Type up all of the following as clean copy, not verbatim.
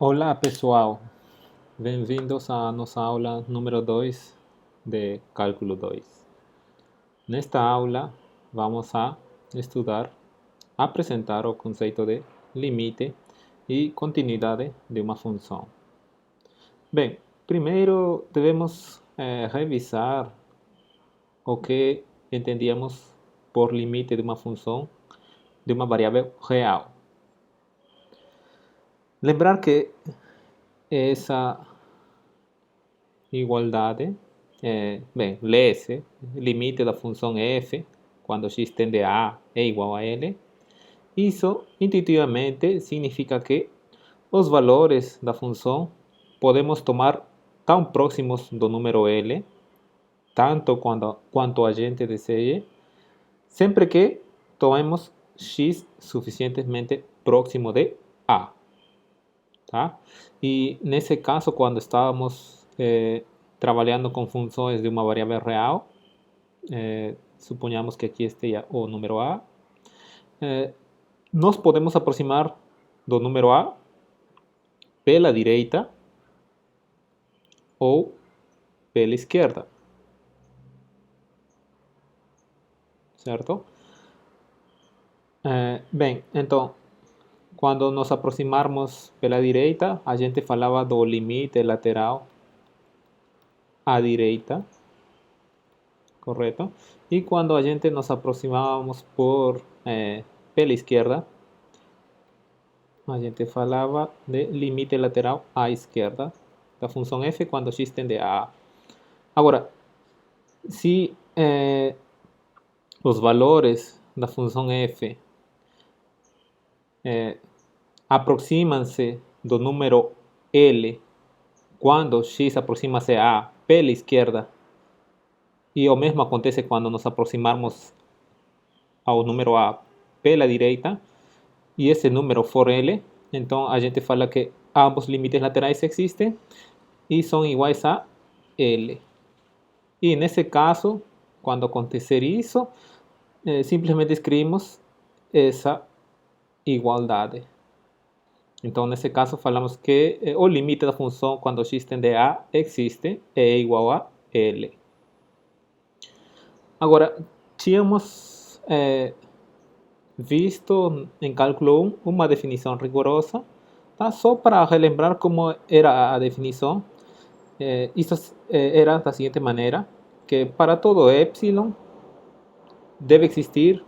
Olá pessoal, bem-vindos à nossa aula número 2 de Cálculo 2. Nesta aula vamos a estudar, apresentar o conceito de limite e continuidade de uma função. Bem, primeiro devemos revisar o que entendíamos por limite de uma função de uma variável real. Lembrar que essa igualdade, bem, lê-se limite da função f quando x tende a A é igual a L. Isso intuitivamente significa que os valores da função podemos tomar tão próximos do número L, tanto quanto a gente deseje, sempre que tomemos x suficientemente próximo de A. Tá? E nesse caso, quando estávamos trabalhando com funções de uma variável real, suponhamos que aqui esteja o número A, nós podemos aproximar do número A pela direita ou pela esquerda, certo? Bem, então, quando nos aproximarmos pela direita, a gente falava do limite lateral à direita, correto? E quando a gente nos aproximávamos pela esquerda, a gente falava de limite lateral à esquerda da função f quando x tende a A. Agora, se os valores da função f aproximam-se do número L quando x aproxima-se a A pela esquerda, e o mesmo acontece quando nos aproximarmos ao número A pela direita, e esse número for L, então a gente fala que ambos limites laterais existem e são iguais a L. E nesse caso, quando acontecer isso, simplesmente escrevemos essa igualdade. Então, nesse caso, falamos que o limite da função quando x tende a A existe, é igual a L. Agora, tínhamos visto em cálculo 1 uma definição rigorosa, tá? Só para relembrar como era a definição, isso era da seguinte maneira, que para todo epsilon deve existir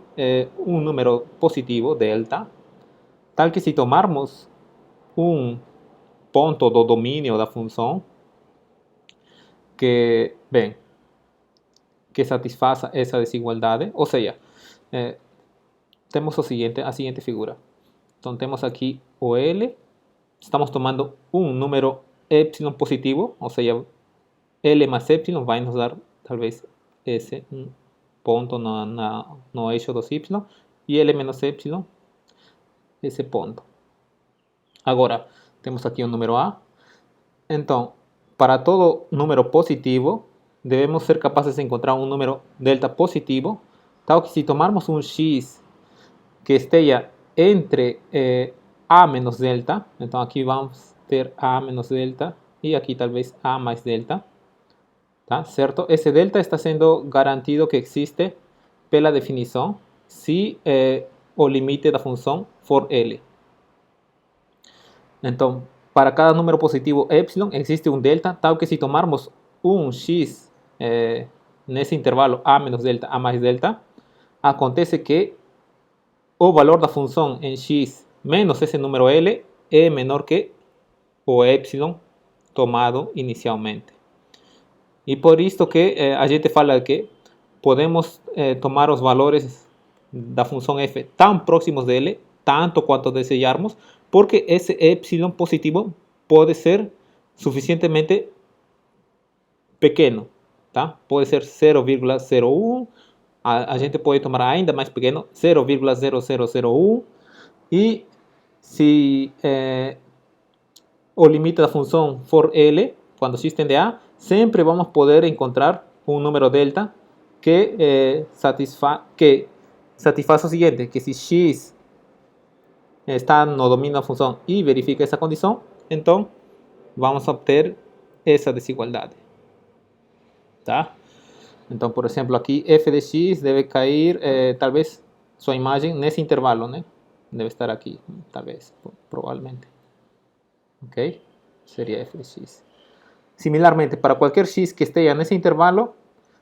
um número positivo, delta, tal que se tomarmos um ponto do domínio da função que, bem, que satisfaça essa desigualdade, ou seja, temos a seguinte figura. Então temos aqui o L, estamos tomando um número epsilon positivo, ou seja, L mais epsilon vai nos dar talvez esse ponto no eixo dos y, e L menos epsilon, esse ponto. Agora, temos aqui um número A. Então, para todo número positivo, devemos ser capazes de encontrar um número delta positivo, tal que se tomarmos um x que esteja entre A menos delta, então aqui vamos ter A menos delta e aqui talvez A mais delta, tá? Certo? Esse delta está sendo garantido que existe pela definição se o limite da função for L. Então, para cada número positivo epsilon existe um delta, tal que se tomarmos um x nesse intervalo A menos delta, A mais delta, acontece que o valor da função em x menos esse número L é menor que o epsilon tomado inicialmente. E por isso que a gente fala que podemos tomar os valores da função f tão próximos dele, tanto quanto desejarmos, porque esse epsilon positivo pode ser suficientemente pequeno, tá? Pode ser 0,01, a gente pode tomar ainda mais pequeno, 0,0001, e se o limite da função for L, quando x tende a, sempre vamos poder encontrar um número delta que satisfaça o seguinte, que se x está no domínio da função e verifica essa condição, então vamos obter essa desigualdade. Tá? Então, por exemplo, aqui f de x deve cair, talvez, sua imagem nesse intervalo, né? Deve estar aqui, talvez, provavelmente. Ok? Seria f de x. Similarmente, para qualquer x que esteja nesse intervalo,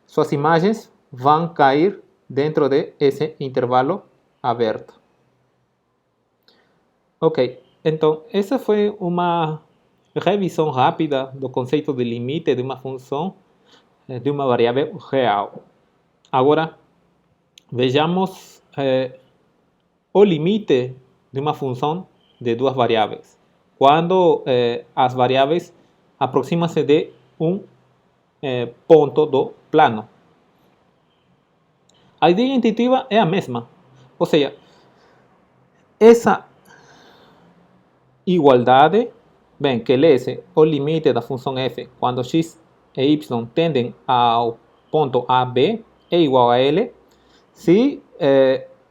suas imagens vão cair dentro de esse intervalo aberto. Ok, então essa foi uma revisão rápida do conceito de limite de uma função de uma variável real. Agora, vejamos o limite de uma função de duas variáveis. Quando as variáveis aproximam-se de um ponto do plano. A ideia intuitiva é a mesma. Ou seja, essa igualdade, bem, que lê-se o limite da função f quando x e y tendem ao ponto A, B é igual a L se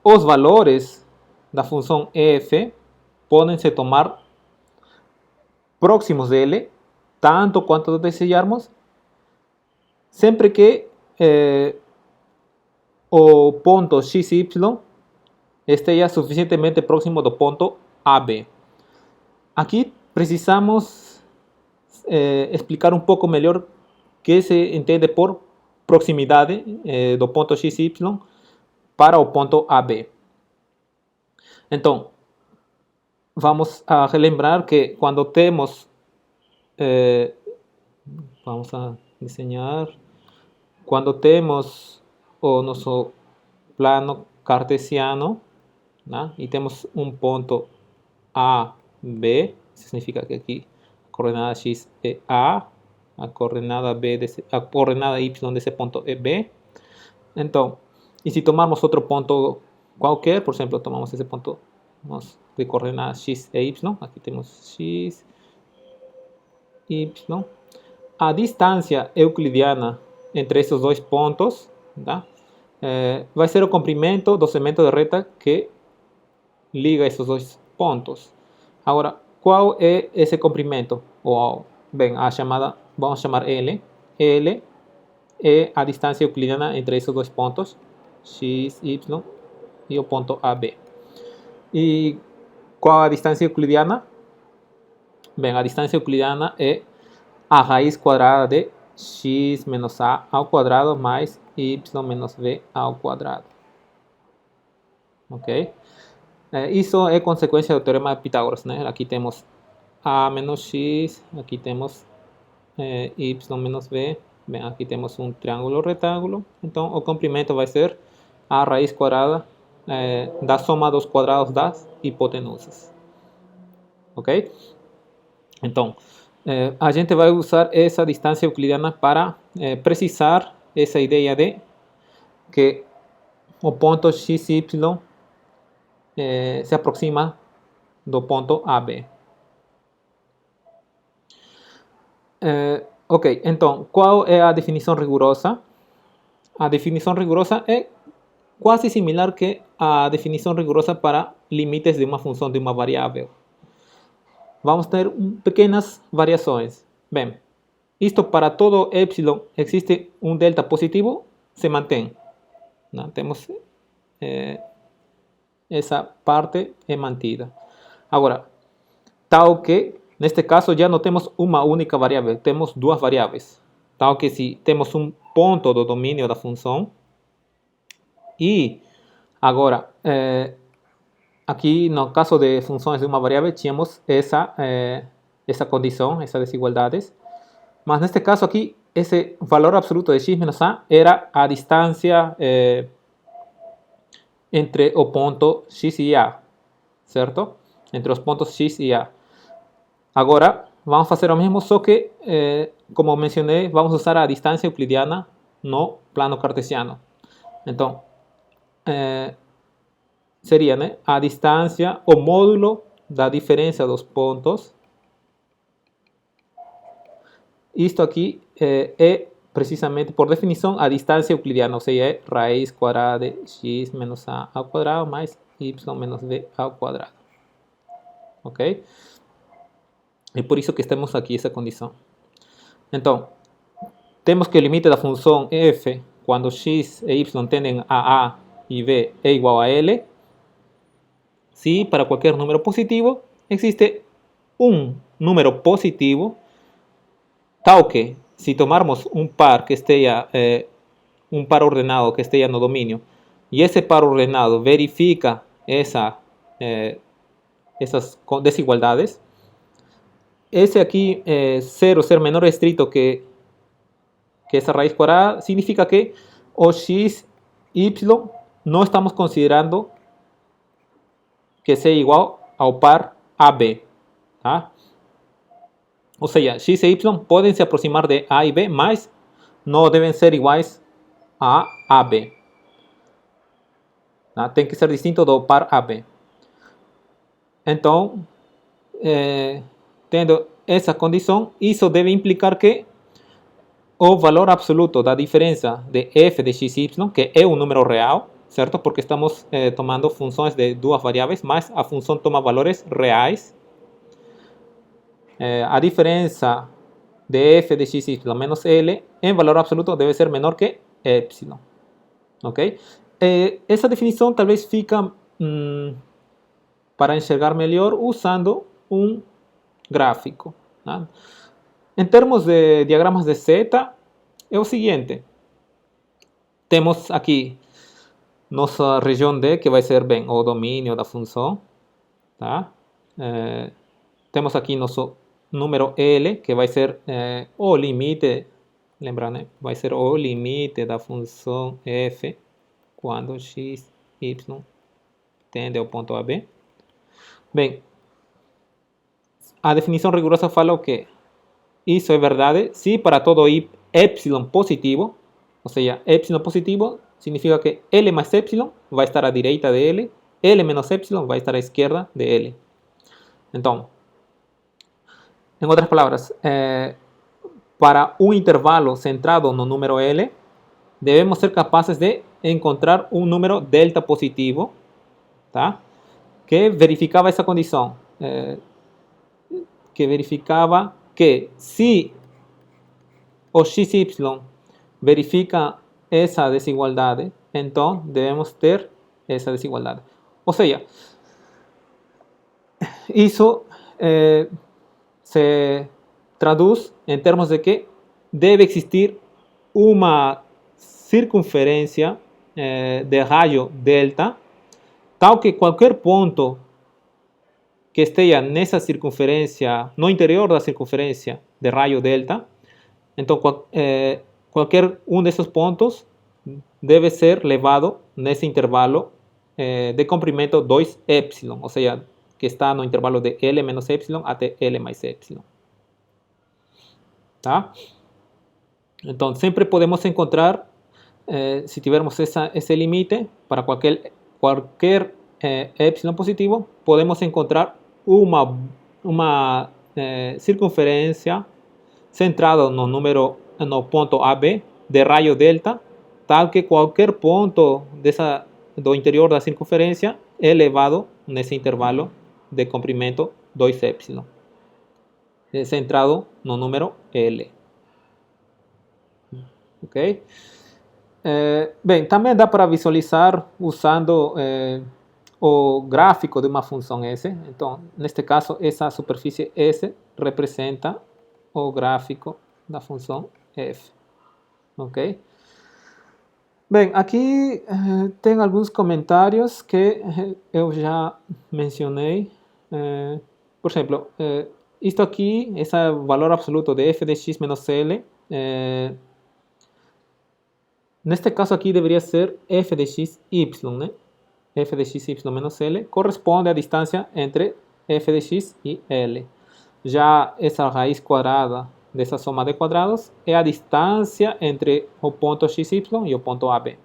os valores da função f podem se tomar próximos dele, tanto quanto desejarmos, sempre que o ponto x y esteja suficientemente próximo do ponto AB. Aqui precisamos explicar um pouco melhor o que se entende por proximidade do ponto x y para o ponto AB. Então, vamos a relembrar que quando temos, vamos a desenhar, quando temos o nosso plano cartesiano, né, e temos um ponto A, B, isso significa que aqui a coordenada x é A, a coordenada y desse ponto é B. Então, e se tomarmos outro ponto qualquer, por exemplo, tomamos esse ponto de coordenadas x e y, aqui temos x, y, a distância euclidiana entre esses dois pontos, tá? Vai ser o comprimento do segmento de reta que liga esses dois pontos. Agora, qual é esse comprimento? Bem, vamos chamar L. L é a distância euclidiana entre esses dois pontos, x, y e o ponto AB. E qual a distância euclidiana? Bem, a distância euclidiana é a raiz quadrada de x menos a ao quadrado mais y menos b ao quadrado. Ok? Isso é consequência do teorema de Pitágoras, né? Aqui temos a menos x, aqui temos y menos b. Bem, aqui temos um triângulo retângulo. Então, o comprimento vai ser a raiz quadrada da soma dos quadrados das hipotenusas. Ok? Então, a gente vai usar essa distância euclidiana para precisar essa ideia de que o ponto XY se aproxima do ponto AB. Ok, então, qual é a definição rigorosa? A definição rigorosa é quase similar que a definição rigorosa para limites de uma função de uma variável. Vamos ter pequenas variações. Bem, isto para todo epsilon existe um delta positivo, se mantém. Não? Temos essa parte é mantida. Agora, tal que, neste caso, já não temos uma única variável, temos duas variáveis. Tal que se temos um ponto do domínio da função e agora, aqui no caso de funções de uma variável, tínhamos essa condição, essas desigualdades. Mas neste caso aqui, esse valor absoluto de x menos a era a distância entre o ponto x e a, certo? Entre os pontos x e a. Agora, vamos fazer o mesmo, só que, como mencionei, vamos usar a distância euclidiana no plano cartesiano. Então, seria, né, a distância, o módulo da diferença dos pontos. Isto aqui é precisamente, por definição, a distância euclidiana, ou seja, é raiz quadrada de x menos a ao quadrado mais y menos b ao quadrado. Ok? É por isso que temos aqui essa condição. Então, temos que o limite da função f, quando x e y tendem a A e B é igual a L, se para qualquer número positivo existe um número positivo, tal que, se tomarmos um par que esteja, um par ordenado que esteja no domínio, e esse par ordenado verifica essas desigualdades, esse aqui, 0 ser menor restrito que essa raiz quadrada, significa que o x, y, não estamos considerando que seja igual ao par AB. Tá? Ou seja, x e y podem se aproximar de A e B, mas não devem ser iguais a AB. Tá? Tem que ser distinto do par AB. Então, tendo essa condição, isso deve implicar que o valor absoluto da diferença de f de x e y, que é um número real, certo? Porque estamos tomando funções de duas variáveis, mas a função toma valores reais. A diferença de f de x y menos L em valor absoluto deve ser menor que epsilon. Ok? Essa definição talvez fica para enxergar melhor usando um gráfico. Tá? Em termos de diagramas de seta, é o seguinte. Temos aqui nossa região D, que vai ser bem o domínio da função. Tá? Temos aqui nosso número L, que vai ser o limite, lembra, né? Vai ser o limite da função f quando x, y tende ao ponto AB. Bem, a definição rigorosa fala o quê? Isso é verdade se para todo epsilon positivo, ou seja, epsilon positivo significa que L mais epsilon vai estar à direita de L, L menos epsilon vai estar à esquerda de L. Então, em outras palavras, para um intervalo centrado no número L, devemos ser capazes de encontrar um número delta positivo, tá? Que verificava essa condição, que verificava que se o xy verifica essa desigualdade, então devemos ter essa desigualdade. Ou seja, isso se traduz em termos de que deve existir uma circunferência de raio delta, tal que qualquer ponto que esteja nessa circunferência, no interior da circunferência de raio delta, então qualquer um desses pontos deve ser levado nesse intervalo de comprimento 2 epsilon, ou seja, que está no intervalo de L menos epsilon até L mais epsilon. Tá? Então, sempre podemos encontrar, se tivermos esse limite, para qualquer epsilon positivo, podemos encontrar uma circunferência centrada no ponto AB de raio delta, tal que qualquer ponto do interior da circunferência é levado nesse intervalo de comprimento 2 epsilon, centrado no número L. Ok? Bem, também dá para visualizar usando o gráfico de uma função S. Então, neste caso, essa superfície S representa o gráfico da função f. Ok? Bem, aqui tem alguns comentários que eu já mencionei. Por exemplo, isto aqui, esse valor absoluto de f de x menos L, neste caso aqui deveria ser f de x y, né? F de x y menos L corresponde à distância entre f de x e L. Já essa raiz quadrada dessa soma de quadrados é a distância entre o ponto xy e o ponto AB.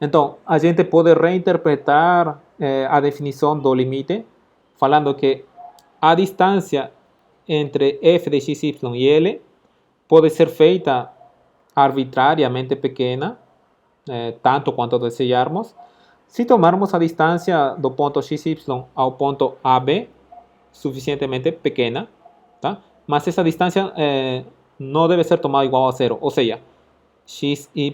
Então, a gente pode reinterpretar a definição do limite, falando que a distância entre f de xy e L pode ser feita arbitrariamente pequena, tanto quanto desejarmos, se tomarmos a distância do ponto xy ao ponto AB suficientemente pequeña, ¿tá? Más esa distancia no debe ser tomada igual a cero, o sea, x, y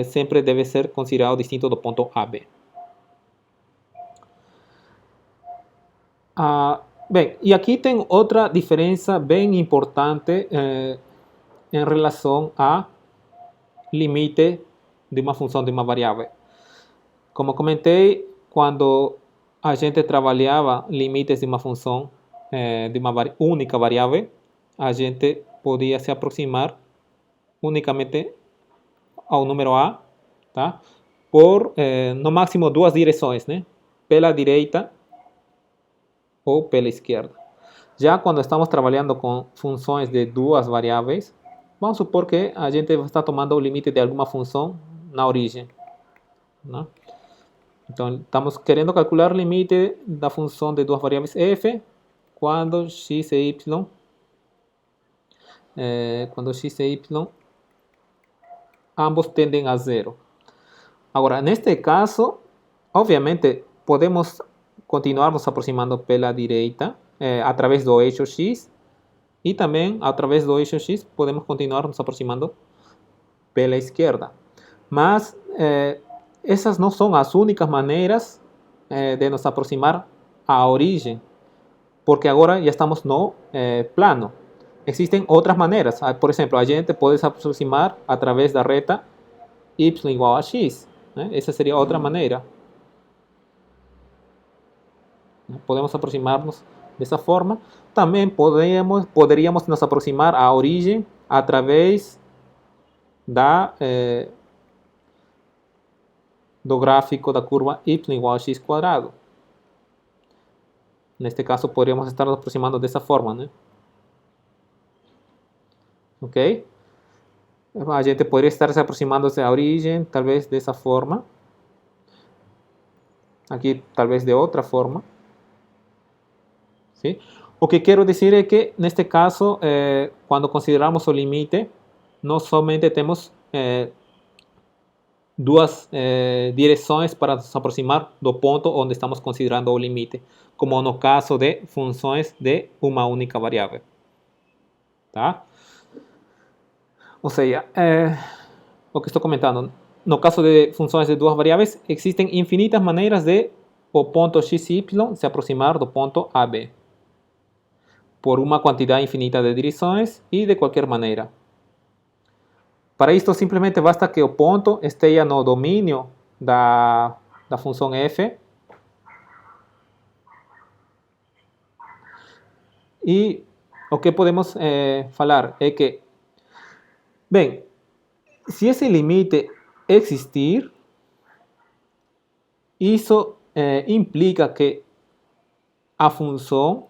siempre debe ser considerado distinto do ponto A, B. Bem, e aqui tem outra diferença bem importante em relação a limite de uma função de uma variável. Como comentei, quando a gente trabalhava limites de uma função de uma única variável, a gente podia se aproximar unicamente ao número A, tá? Por no máximo duas direções, né? Pela direita ou pela esquerda. Já quando estamos trabalhando com funções de duas variáveis, vamos supor que a gente está tomando o limite de alguma função na origem, né? Então, estamos querendo calcular o limite da função de duas variáveis f quando x e y, ambos tendem a zero. Agora, neste caso, obviamente, podemos continuar nos aproximando pela direita através do eixo x e também através do eixo x podemos continuar nos aproximando pela esquerda. Mas essas não são as únicas maneiras de nos aproximar à origem, porque agora já estamos no plano. Existem outras maneiras. Por exemplo, a gente pode se aproximar através da reta y igual a x, né? Essa seria outra maneira. Podemos aproximar-nos dessa forma. Também poderíamos nos aproximar à origem através do gráfico da curva y igual a x quadrado. Neste caso, poderíamos estar nos aproximando dessa forma, né? Ok? A gente poderia estar se aproximando-se à origem, talvez dessa forma. Aqui, talvez de outra forma. ¿Sí? O que quero dizer é que, neste caso, quando consideramos o limite, não somente temos duas direções para nos aproximar do ponto onde estamos considerando o limite, como no caso de funções de uma única variável. Tá? Ou seja, o que estou comentando, no caso de funções de duas variáveis, existem infinitas maneiras de o ponto x e y se aproximar do ponto AB, por uma quantidade infinita de direções e de qualquer maneira. Para isto, simplesmente basta que o ponto esteja no domínio da função f e o que podemos falar é que, bem, se esse limite existir, isso implica que a função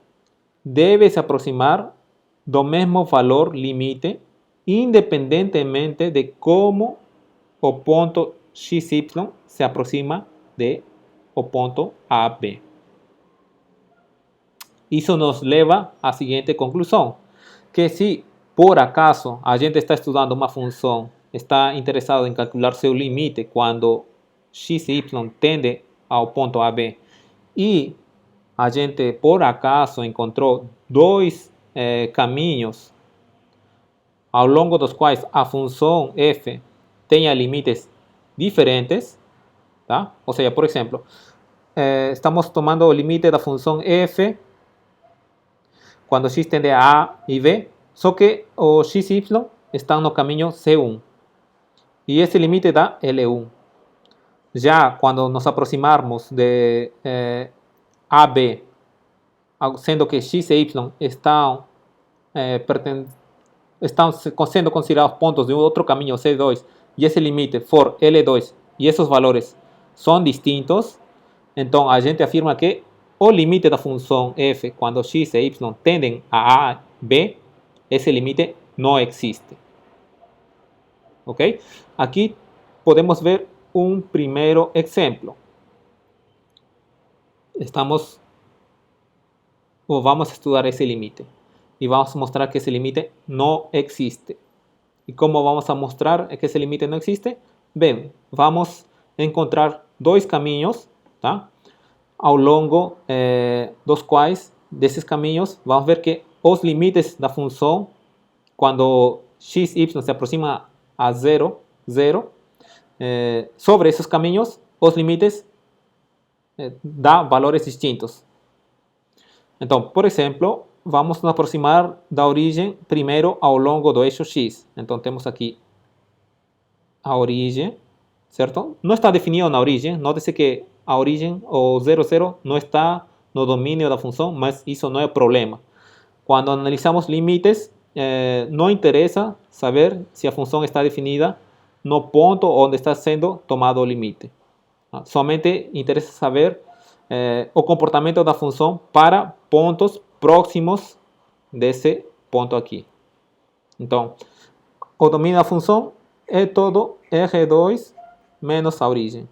debe se aproximar do mesmo valor limite, independentemente de como o ponto xy se aproxima de o ponto AB. Isso nos leva à seguinte conclusão, que se por acaso a gente está estudando uma função, está interessado em calcular seu limite quando x e y tende ao ponto AB e a gente por acaso encontrou dois caminhos ao longo dos quais a função f tenha limites diferentes, tá? Ou seja, por exemplo, estamos tomando o limite da função f quando x tende a A e B, só que o x e y estão no caminho C1 e esse limite dá L1. Já quando nos aproximarmos de AB, sendo que x e y estão sendo considerados pontos de outro caminho C2 e esse limite for L2 e esses valores são distintos, então a gente afirma que o limite da função f quando x e y tendem a A, B, esse limite não existe. Ok? Aqui podemos ver um primeiro exemplo. Vamos estudar esse limite e vamos mostrar que esse limite não existe. E como vamos a mostrar que esse limite não existe? Bem, vamos encontrar dois caminhos, tá? ao longo dos quais, desses caminhos, vamos ver que os limites da função, quando x, y se aproxima a 0, 0, sobre esses caminhos, os limites dá valores distintos. Então, por exemplo, vamos nos aproximar da origem primeiro ao longo do eixo x. Então, temos aqui a origem, certo? Não está definido na origem. Note-se que a origem, o 0, 0, não está no domínio da função, mas isso não é problema. Quando analisamos limites, não interessa saber se a função está definida no ponto onde está sendo tomado o limite. Somente interessa saber o comportamento da função para pontos próximos desse ponto aqui. Então, o domínio da função é todo R2 menos a origem.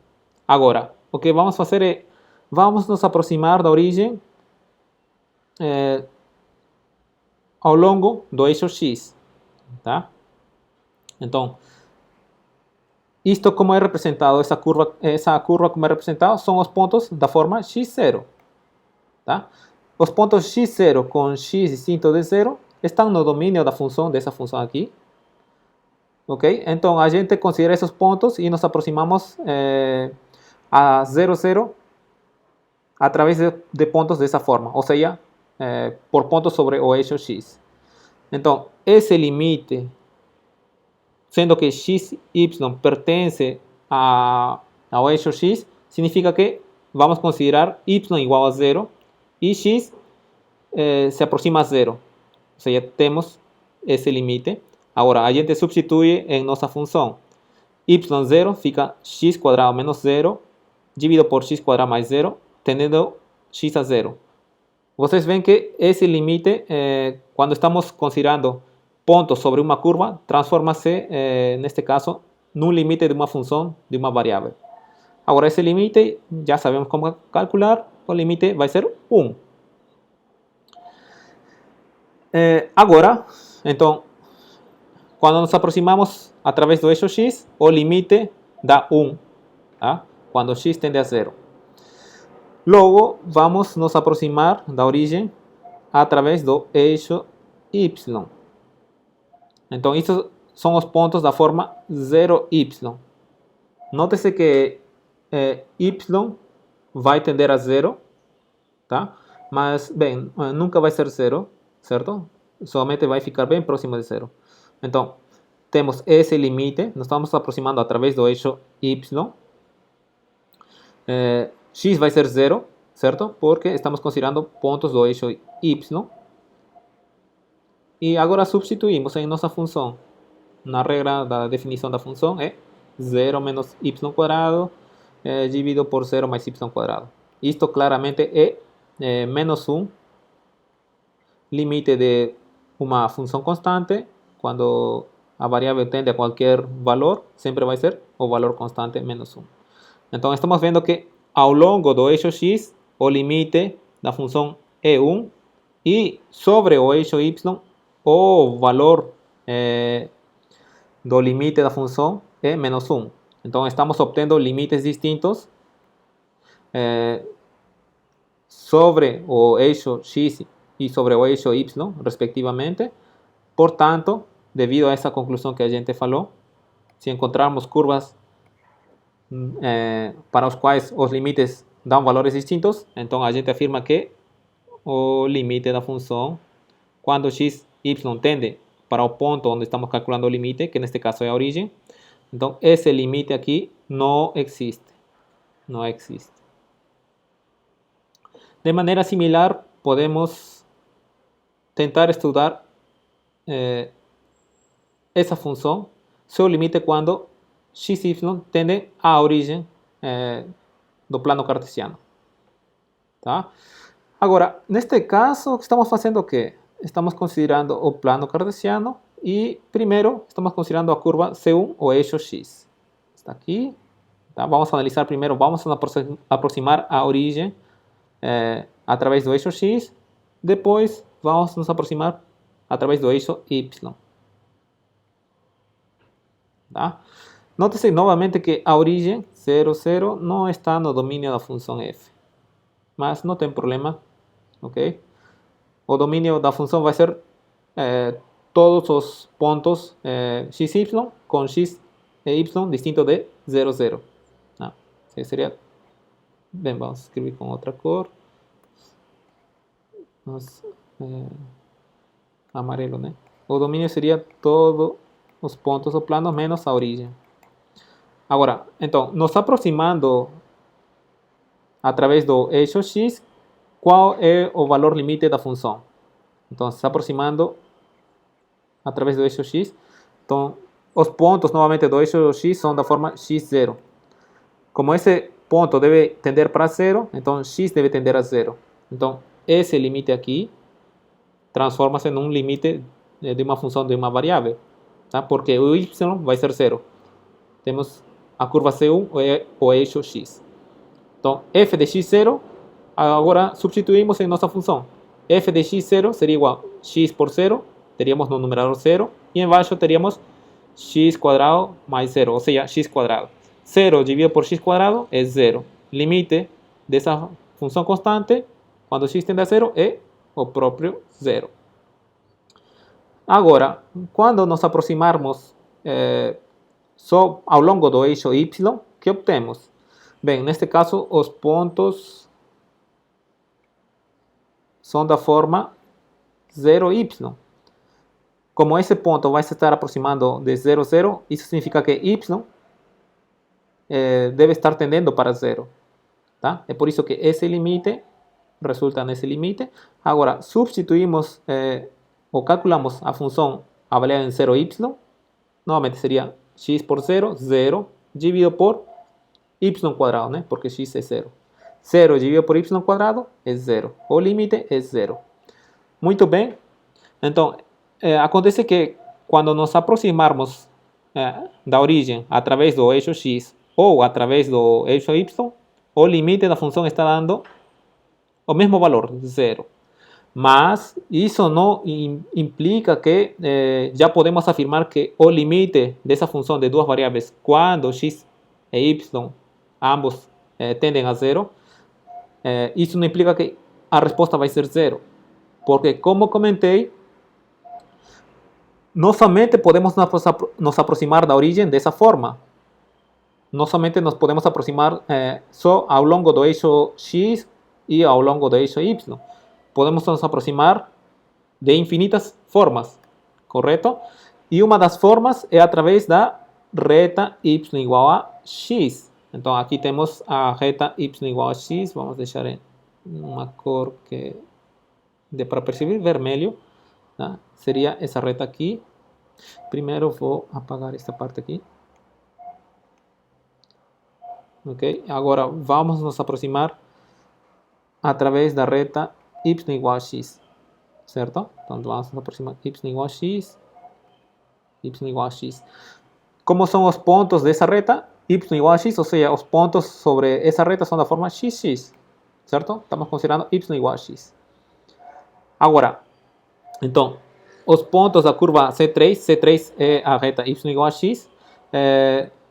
Agora, o que vamos fazer é, vamos nos aproximar da origem ao longo do eixo x. Tá? Então, isto como é representado, essa curva como é representada, são os pontos da forma x0. Tá? Os pontos x0 com x distinto de 0 estão no domínio da função, dessa função aqui. Ok? Então, a gente considera esses pontos e nos aproximamos a 0, 0 a través de pontos dessa forma, ou seja, por pontos sobre o eixo x. Então, esse limite, sendo que x, y pertence ao eixo x, significa que vamos considerar y igual a 0 e x se aproxima a 0. Ou seja, temos esse limite. Agora, a gente substitui em nossa função. y0 fica x quadrado menos 0, dividido por x quadrado mais 0, tendo x a 0. Vocês veem que esse limite, quando estamos considerando pontos sobre uma curva, transforma-se, neste caso, num limite de uma função de uma variável. Agora, esse limite, já sabemos como calcular, o limite vai ser 1. Agora, então, quando nos aproximamos através do eixo x, o limite dá 1, tá? Quando x tende a 0. Logo, vamos nos aproximar da origem através do eixo y. Então, esses são os pontos da forma 0y. Note-se que y vai tender a 0, tá? Mas, bem, nunca vai ser 0, certo? Somente vai ficar bem próximo de 0. Então, temos esse limite, nos estamos aproximando através do eixo y. X vai ser 0, certo? Porque estamos considerando pontos do eixo y. E agora substituímos em nossa função. Na regra da definição da função é 0 menos y quadrado dividido por 0 mais y quadrado. Isto claramente é menos 1, limite de uma função constante. Quando a variável tende a qualquer valor, sempre vai ser o valor constante menos 1. Então, estamos vendo que ao longo do eixo x, o limite da função é 1 e sobre o eixo y, o valor do limite da função é menos 1. Então, estamos obtendo limites distintos sobre o eixo x e sobre o eixo y, respectivamente. Portanto, devido a essa conclusão que a gente falou, se encontrarmos curvas para os quais os limites dão valores distintos, então a gente afirma que o limite da função, quando x, y tende para o ponto onde estamos calculando o limite, que neste caso é a origem, então esse limite aqui não existe. Não existe. De maneira similar, podemos tentar estudar essa função, seu limite quando x e y tendem à origem do plano cartesiano. Tá? Agora, neste caso, o que estamos fazendo é o quê? Estamos considerando o plano cartesiano e, primeiro, estamos considerando a curva C1, o eixo x. Está aqui. Tá? Vamos analisar primeiro, vamos aproximar a origem através do eixo x. Depois, vamos nos aproximar através do eixo y. Tá? Note-se novamente que a origem 0, 0 não está no domínio da função f. mas não tem problema, ok? O domínio da função vai ser todos os pontos xy com x e y distinto de 0, 0. Ah, seria, bem, vamos escrever com outra cor. Vamos, amarelo, né? O domínio seria todos os pontos ou planos menos a origem. Agora, então, nos aproximando através do eixo x, qual é o valor limite da função? Então, se aproximando através do eixo x, então, os pontos novamente do eixo x são da forma x0. Como esse ponto deve tender para 0, então x deve tender a 0. Então, esse limite aqui transforma-se em um limite de uma função de uma variável, tá? Porque o y vai ser 0. Temos a curva C1 o eixo x. Então, f de x0, agora substituímos em nossa função. F de x0 seria igual a x por 0, teríamos no numerador 0, e embaixo teríamos x quadrado mais 0, ou seja, x quadrado. 0 dividido por x quadrado é 0. Limite dessa função constante, quando x tende a 0, é o próprio 0. Agora, quando nos aproximarmos só ao longo do eixo y, que obtemos? Bem, neste caso, os pontos são da forma 0y. Como esse ponto vai se estar aproximando de 0, 0, isso significa que y deve estar tendendo para 0. Tá? É por isso que esse limite resulta nesse limite. Agora, substituímos ou calculamos a função avaliada em 0y. Novamente seria x por 0, 0, dividido por y quadrado, né? Porque x é 0. 0 dividido por y quadrado é 0. O limite é 0. Muito bem. Então, acontece que quando nos aproximarmos da origem através do eixo x ou através do eixo y, o limite da função está dando o mesmo valor, 0. Mas isso não implica que já podemos afirmar que o limite dessa função de duas variáveis, quando x e y ambos tendem a 0, isso não implica que a resposta vai ser 0. Porque, como comentei, não somente podemos nos aproximar da origem dessa forma. Não somente nos podemos aproximar só ao longo do eixo x e ao longo do eixo y. Podemos nos aproximar de infinitas formas, correto? E uma das formas é através da reta y igual a x. Então, aqui temos a reta y igual a x. Vamos deixar em uma cor que dê para perceber, vermelho. Tá? Seria essa reta aqui. Primeiro vou apagar esta parte aqui. Ok? Agora vamos nos aproximar através da reta y igual a x. Certo? Então vamos nos aproximar y igual a x. Y igual a x. Como são os pontos dessa reta? Y igual a x, ou seja, os pontos sobre essa reta são da forma xx. Certo? Estamos considerando y igual a x. Agora, então, os pontos da curva C3, C3 é a reta y igual a x,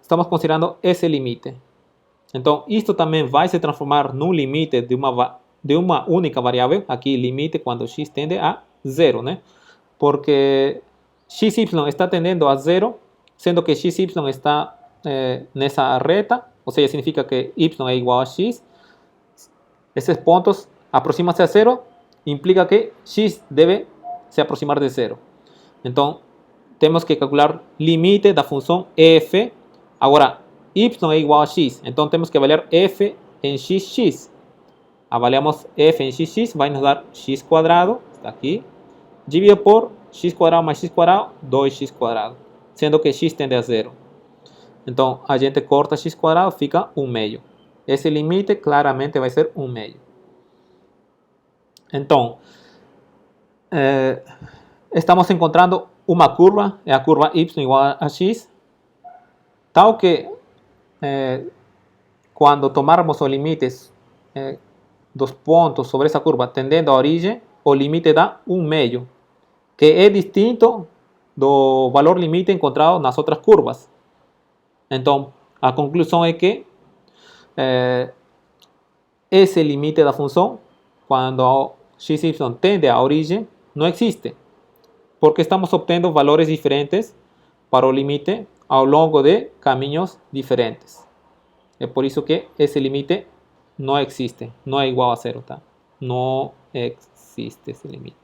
estamos considerando esse limite. Então, isto também vai se transformar num limite de uma única variável, aqui limite quando x tende a 0, né? Porque xy está tendendo a 0, sendo que xy está nessa reta, ou seja, significa que y é igual a x. Esses pontos aproximam-se a 0, implica que x deve se aproximar de 0. Então, temos que calcular limite da função f. Agora, y é igual a x, então temos que avaliar f em xx. Avaliamos f em xx, vai nos dar x quadrado, está aqui, dividido por x quadrado mais x quadrado, 2x quadrado, sendo que x tende a 0. Então, a gente corta x quadrado, fica 1 meio. Esse limite claramente vai ser 1 meio. Então, estamos encontrando uma curva, é a curva y igual a x, tal que quando tomarmos os limites dos pontos sobre essa curva tendendo à origem, o limite dá 1 meio, que é distinto do valor limite encontrado nas outras curvas. Então, a conclusão é que esse limite da função, quando x e y tende à origem, não existe, porque estamos obtendo valores diferentes para o limite ao longo de caminhos diferentes. É por isso que esse limite não existe, não é igual a zero, tá? Não existe esse limite.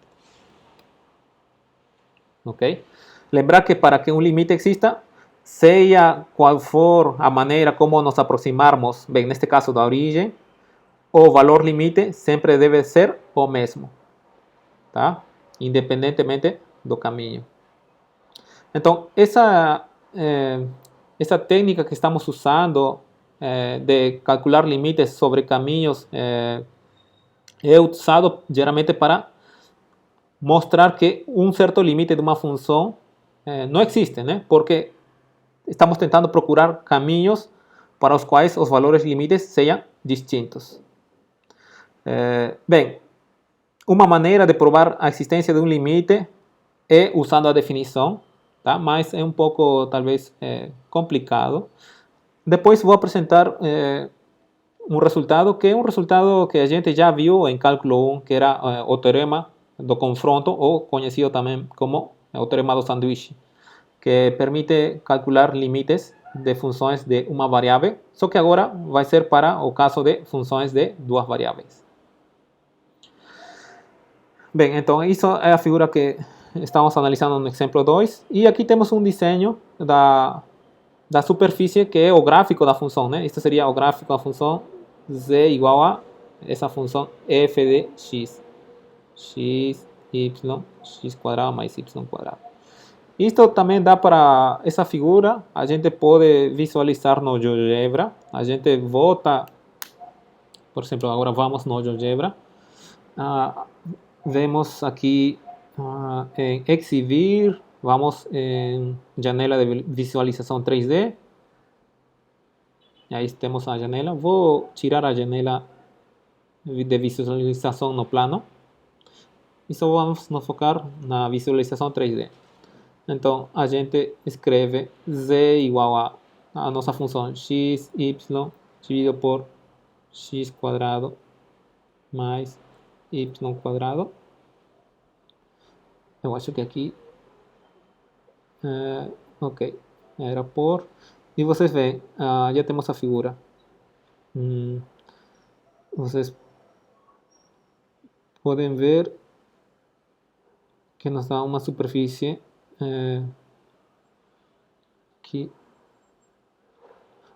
Ok? Lembrar que para que um limite exista, seja qual for a maneira como nos aproximarmos, bem, neste caso da origem, o valor limite sempre deve ser o mesmo, tá? Independentemente do caminho. Então, essa técnica que estamos usando de calcular limites sobre caminhos é usado geralmente para mostrar que um certo limite de uma função não existe, né? Porque estamos tentando procurar caminhos para os quais os valores limites sejam distintos. Bem, uma maneira de provar a existência de um limite é usando a definição, tá? Mas é um pouco, talvez, complicado. Depois vou apresentar um resultado que é um resultado que a gente já viu em cálculo 1, que era o teorema do confronto, ou conhecido também como o teorema do sanduíche, que permite calcular limites de funções de uma variável, só que agora vai ser para o caso de funções de duas variáveis. Bem, então isso é a figura que estamos analisando no exemplo 2, e aqui temos um desenho da superfície, que é o gráfico da função, né? Isso seria o gráfico da função z igual a essa função f de x, x, y, x quadrado mais y quadrado. Isto também dá para essa figura, a gente pode visualizar no GeoGebra. A gente volta, por exemplo, agora vamos no GeoGebra. Vemos aqui em exibir, vamos em janela de visualização 3D. E aí temos a janela. Vou tirar a janela de visualização no plano. E só vamos nos focar na visualização 3D. Então, a gente escreve z igual a nossa função x, y, dividido por x quadrado mais y quadrado. Eu acho que aqui... ok, era por... E vocês veem, já temos a figura. Vocês podem ver que nos dá uma superfície que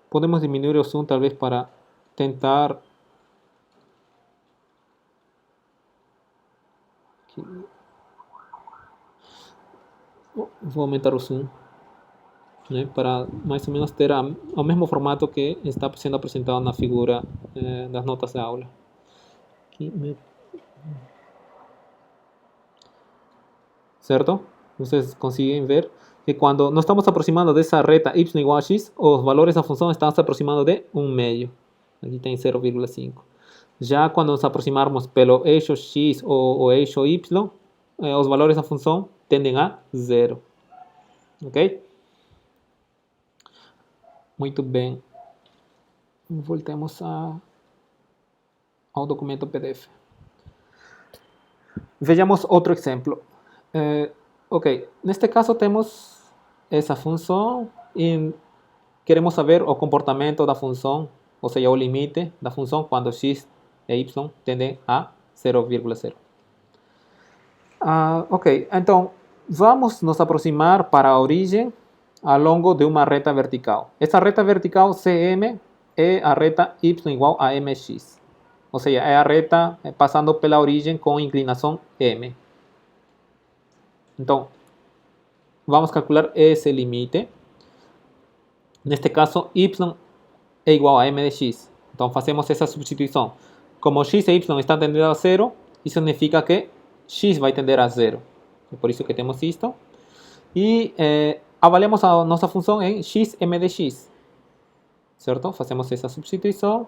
podemos diminuir o zoom talvez para tentar vou aumentar o zoom, né, para mais ou menos ter o mesmo formato que está sendo apresentado na figura das notas da aula. Certo? Vocês conseguem ver que quando nos estamos aproximando dessa reta y igual a x, os valores da função estão se aproximando de 1/2. Aqui tem 0,5. Já quando nos aproximarmos pelo eixo x ou o eixo y, os valores da função tendem a 0. Ok? Muito bem. Voltemos ao documento PDF. Vejamos outro exemplo. Ok, neste caso temos essa função e queremos saber o comportamento da função, ou seja, o limite da função quando x e y tendem a 0,0. Ok, então vamos nos aproximar para a origem ao longo de uma reta vertical. Essa reta vertical CM é a reta y igual a mx, ou seja, é a reta passando pela origem com inclinação m. Então, vamos calcular esse limite. Neste caso, y é igual a m de x. Então, fazemos essa substituição. Como x e y estão tendendo a 0, isso significa que x vai tender a 0. É por isso que temos isto. E avaliamos a nossa função em x m de x. Certo? Fazemos essa substituição.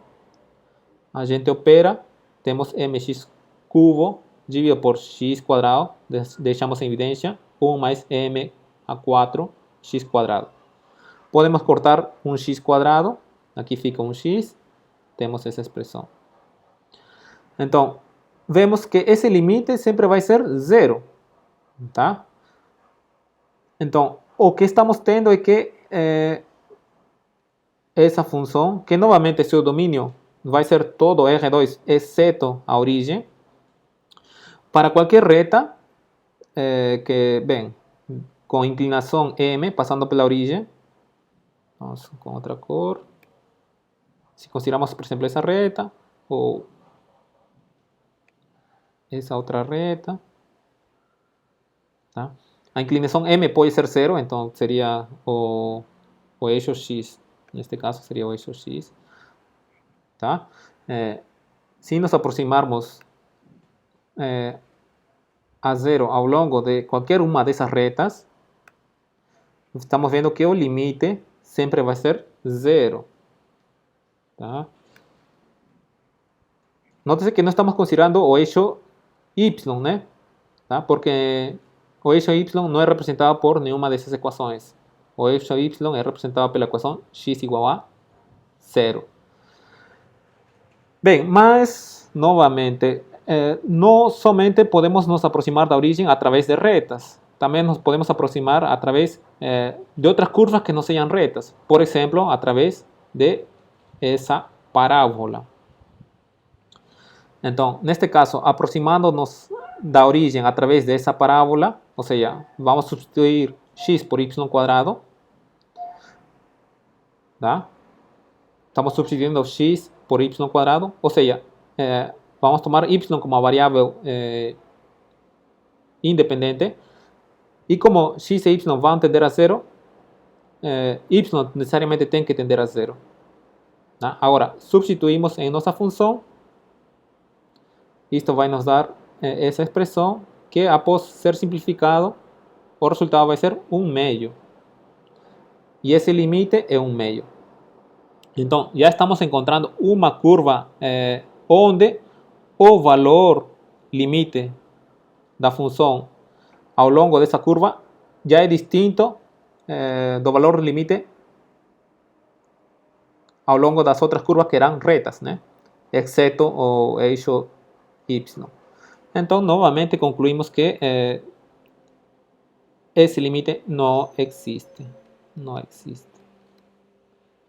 A gente opera. Temos mx cubo dividido por x quadrado. Deixamos em evidência 1 mais m a 4 x quadrado. Podemos cortar um x quadrado. Aqui fica um x. Temos essa expressão. Então, vemos que esse limite sempre vai ser zero, tá? Então, o que estamos tendo é que essa função, que novamente seu domínio vai ser todo R2, exceto a origem, para qualquer reta que, bem, com inclinação M, passando pela origem, vamos com outra cor, se consideramos, por exemplo, essa reta, ou essa outra reta, tá? A inclinação M pode ser zero, então seria o eixo X, neste caso seria o eixo X, tá? Se nos aproximarmos a zero ao longo de qualquer uma dessas retas, estamos vendo que o limite sempre vai ser zero, tá? Note que não estamos considerando o eixo Y, né? Tá? Porque o eixo Y não é representado por nenhuma dessas equações. O eixo Y é representado pela equação x igual a zero. Bem, mas, novamente, não somente podemos nos aproximar da origem através de retas, também nos podemos aproximar através de outras curvas que não sejam retas, por exemplo, através de essa parábola. Então, neste caso, aproximando-nos da origem através dessa parábola, ou seja, vamos substituir x por y quadrado, tá? Estamos substituindo x por y quadrado, ou seja, vamos tomar y como uma variável independente, e como x e y vão tender a zero, y necessariamente tem que tender a zero. Tá? Agora, substituímos em nossa função, isto vai nos dar essa expressão que, após ser simplificado, o resultado vai ser 1 meio. E esse limite é 1 meio. Então, já estamos encontrando uma curva onde o valor limite da função ao longo dessa curva já é distinto do valor limite ao longo das outras curvas que eram retas, né? Exceto o eixo y. Então, novamente concluímos que esse limite não existe. Não existe.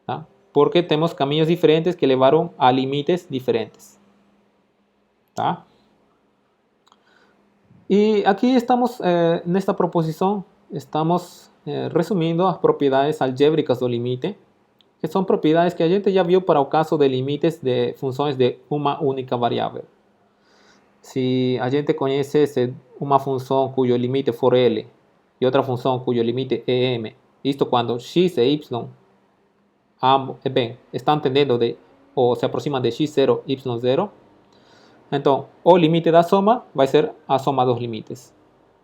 Tá? Porque temos caminhos diferentes que levaram a limites diferentes. Tá? E aqui estamos, nesta proposição, estamos resumindo as propriedades algébricas do limite, que são propriedades que a gente já viu para o caso de limites de funções de uma única variável. Se a gente conhecesse uma função cujo limite for L e outra função cujo limite é M, isto quando x e y estão tendendo ou se aproximam de x0, y0, então o limite da soma vai ser a soma dos limites.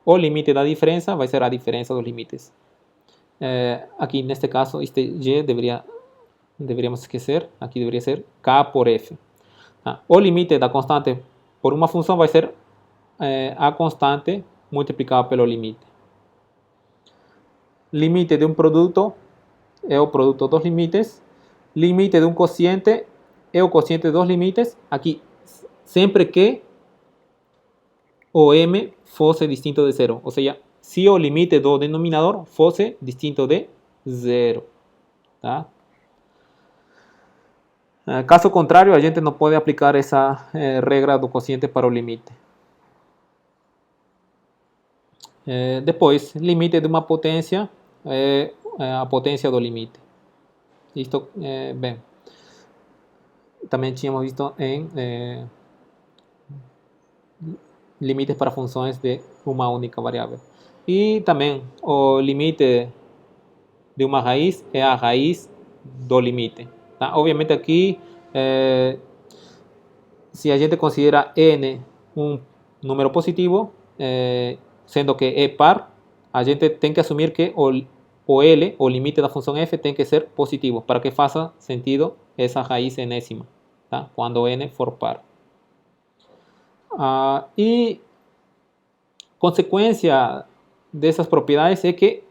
O limite da diferença vai ser a diferença dos limites. Aqui neste caso, este y deveríamos esquecer, aqui deveria ser k por f. O limite da constante por uma função vai ser a constante multiplicada pelo limite. Limite de um produto é o produto dos limites. Limite de um quociente é o quociente dos limites. Aqui, sempre que o m fosse distinto de zero. Ou seja, se o limite do denominador fosse distinto de zero. Tá? Caso contrário, a gente não pode aplicar essa regra do quociente para o limite. Depois, limite de uma potência é a potência do limite. Isto, bem, também tínhamos visto em limites para funções de uma única variável. E também o limite de uma raiz é a raiz do limite. Tá? Obviamente aqui, se a gente considera n um número positivo, sendo que é par, a gente tem que assumir que o L, o limite da função f, tem que ser positivo, para que faça sentido essa raiz enésima, tá? Quando n for par. E consequência dessas propriedades é que,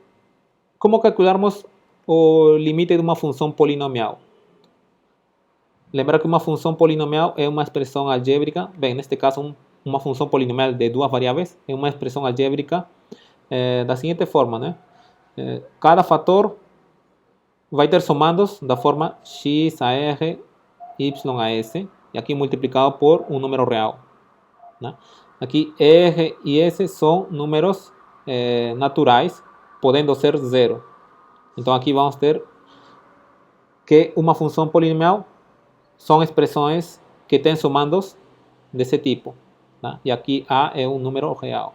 como calcularmos o limite de uma função polinomial? Lembra que uma função polinomial é uma expressão algébrica. Bem, neste caso, uma função polinomial de duas variáveis é uma expressão algébrica da seguinte forma, né? Cada fator vai ter somandos da forma x a r, y a s, e aqui multiplicado por um número real, né? Aqui r e s são números naturais, podendo ser zero. Então aqui vamos ter que uma função polinomial são expressões que têm somandos desse tipo, tá? E aqui a é um número real.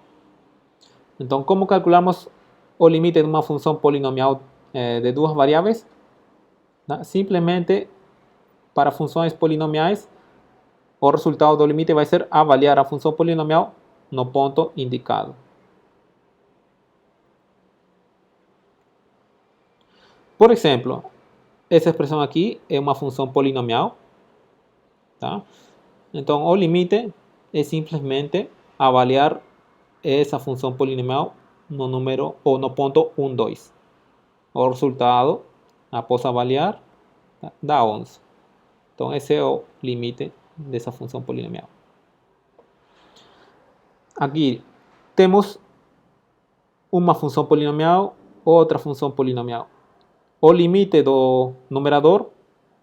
Então, como calculamos o limite de uma função polinomial de duas variáveis? Tá? Simplesmente, para funções polinomiais, o resultado do limite vai ser avaliar a função polinomial no ponto indicado. Por exemplo, essa expressão aqui é uma função polinomial, tá? Então, o limite é simplesmente avaliar essa função polinomial no número ou no ponto 1, 2. O resultado, após avaliar, dá 11. Então, esse é o limite dessa função polinomial. Aqui temos uma função polinomial, outra função polinomial. O limite do numerador,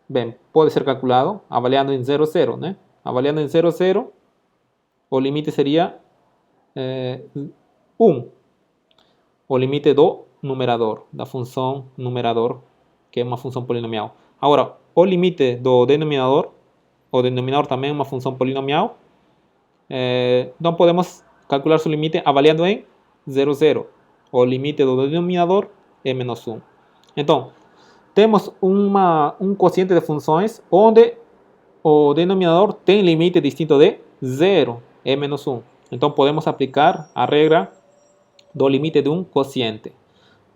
bem, pode ser calculado avaliando em 0, 0, né? Avaliando em 0, 0, o limite seria 1. O limite do numerador, da função numerador, que é uma função polinomial. Agora, o limite do denominador, o denominador também é uma função polinomial, então podemos calcular seu limite avaliando em 0, 0. O limite do denominador é menos 1. Então, temos um quociente de funções onde o denominador tem limite distinto de 0, é menos 1. Então, podemos aplicar a regra do limite de um quociente.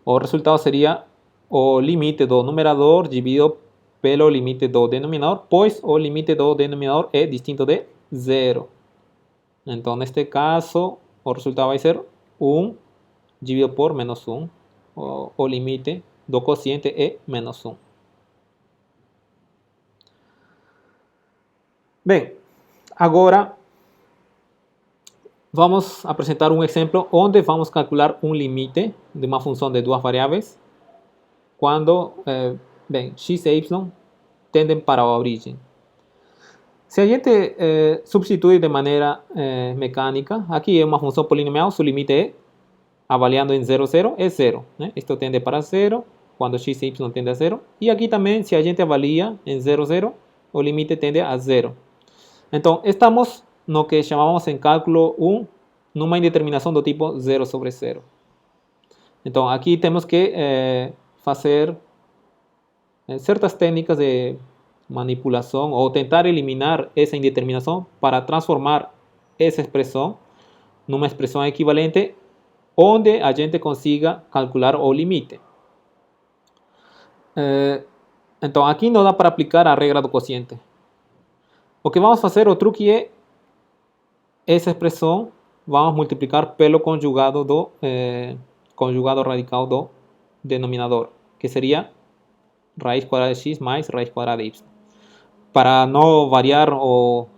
O resultado seria o limite do numerador dividido pelo limite do denominador, pois o limite do denominador é distinto de 0. Então, neste caso, o resultado vai ser 1 dividido por menos 1. O limite do quociente é menos 1. Bem, agora vamos apresentar um exemplo onde vamos calcular um limite de uma função de duas variáveis quando bem, x e y tendem para a origem. Se a gente substitui de maneira mecânica, aqui é uma função polinomial, seu limite é, avaliando em 0, 0, é 0. Né? Isto tende para 0, quando x e y tende a 0. E aqui também, se a gente avalia em 0, 0, o limite tende a 0. Então, estamos no que chamamos em cálculo 1, numa indeterminação do tipo 0 sobre 0. Então, aqui temos que fazer certas técnicas de manipulação ou tentar eliminar essa indeterminação para transformar essa expressão numa expressão equivalente onde a gente consiga calcular o limite. Então, aqui não dá para aplicar a regra do quociente. O que vamos fazer, o truque é essa expressão, vamos multiplicar pelo conjugado radical do denominador, que seria raiz quadrada de x mais raiz quadrada de y. Para não variar ou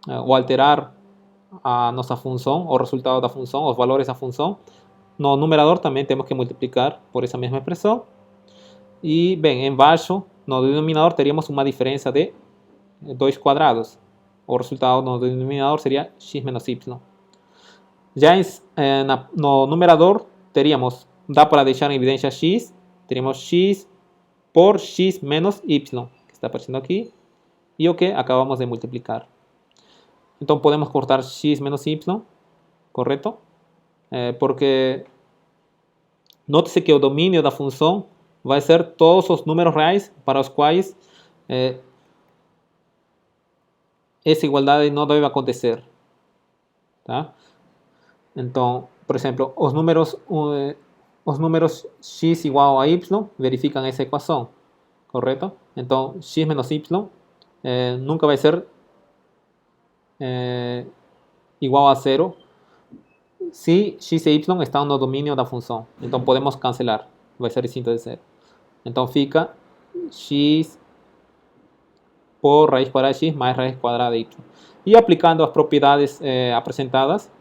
alterar a nossa função, o resultado da função, os valores da função, no numerador também temos que multiplicar por essa mesma expressão. E, bem, embaixo, no denominador, teríamos uma diferença de 2 quadrados. O resultado no denominador seria x menos y. Já no numerador, teríamos, dá para deixar em evidência x, teríamos x por x menos y, que está aparecendo aqui, e o que acabamos de multiplicar. Então, podemos cortar x menos y, correto? Porque note-se que o domínio da função vai ser todos os números reais para os quais essa igualdade não deve acontecer. Tá? Então, por exemplo, os números x igual a y verificam essa equação, correto? Então, x menos y nunca vai ser igual a 0 se x e y estão no domínio da função. Então, podemos cancelar, vai ser distinto de 0. Então, fica x por raíz cuadrada de x más raíz cuadrada de y. Y aplicando las propiedades presentadas,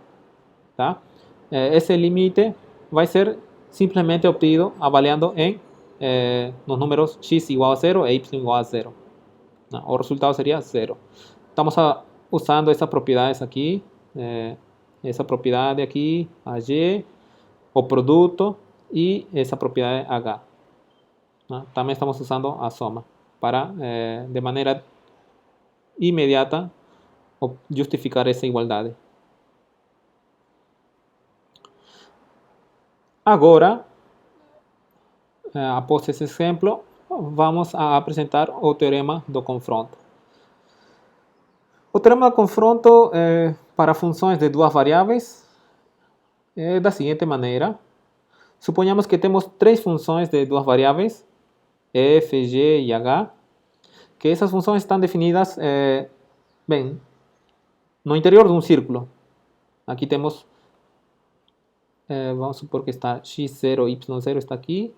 ¿tá? Ese límite va a ser simplemente obtenido avaliando en los números x igual a 0 e y igual a 0. ¿No? O resultado sería 0. Estamos usando estas propiedades aquí, esa propiedad de aquí, a y, o producto, y esa propiedad de H. ¿No? También estamos usando a suma para de manera inmediata justificar esa igualdad. Agora, após esse exemplo, vamos a apresentar o teorema do confronto. O teorema do confronto para funções de duas variáveis é da seguinte maneira. Suponhamos que temos três funções de duas variáveis, f, g e h, que essas funções estão definidas, bem, no interior de um círculo. Aqui temos, vamos supor que está x0, y0 está aqui.